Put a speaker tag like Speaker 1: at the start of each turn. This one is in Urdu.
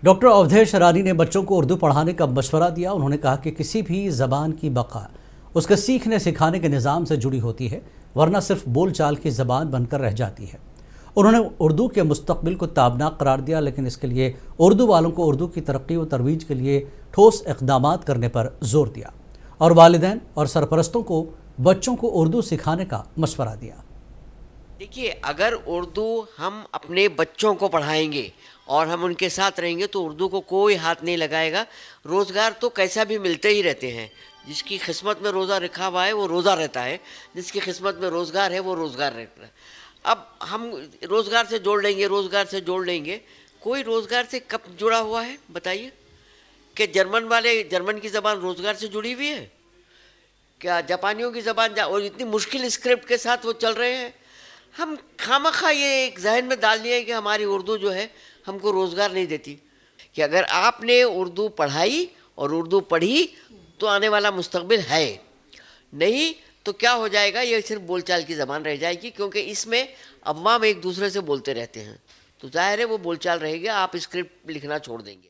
Speaker 1: ڈاکٹر اودھیش رانی نے بچوں کو اردو پڑھانے کا مشورہ دیا۔ انہوں نے کہا کہ کسی بھی زبان کی بقا اس کے سیکھنے سکھانے کے نظام سے جڑی ہوتی ہے، ورنہ صرف بول چال کی زبان بن کر رہ جاتی ہے۔ انہوں نے اردو کے مستقبل کو تابناک قرار دیا، لیکن اس کے لیے اردو والوں کو اردو کی ترقی و ترویج کے لیے ٹھوس اقدامات کرنے پر زور دیا، اور والدین اور سرپرستوں کو بچوں کو اردو سکھانے کا مشورہ دیا۔
Speaker 2: دیکھیے، اگر اردو ہم اپنے بچوں کو پڑھائیں گے اور ہم ان کے ساتھ رہیں گے تو اردو کو کوئی ہاتھ نہیں لگائے گا۔ روزگار تو کیسا بھی ملتے ہی رہتے ہیں، جس کی قسمت میں روزہ رکھا ہوا ہے وہ روزہ رہتا ہے، جس کی قسمت میں روزگار ہے وہ روزگار رہتا ہے۔ اب ہم روزگار سے جوڑ لیں گے، کوئی روزگار سے کب جڑا ہوا ہے بتائیے؟ کہ جرمن کی زبان روزگار سے جڑی ہوئی ہے کیا؟ جاپانیوں کی زبان اور اتنی مشکل اسکرپٹ کے ساتھ وہ چل رہے ہیں۔ ہم خامخواہ یہ ایک ذہن میں ڈال دیا ہے کہ ہماری اردو جو ہے ہم کو روزگار نہیں دیتی، کہ اگر آپ نے اردو پڑھائی اور اردو پڑھی تو آنے والا مستقبل ہے، نہیں تو کیا ہو جائے گا؟ یہ صرف بول چال کی زبان رہ جائے گی، کیونکہ اس میں عوام ایک دوسرے سے بولتے رہتے ہیں، تو ظاہر ہے وہ بول چال رہے گا، آپ اسکرپٹ لکھنا چھوڑ دیں گے۔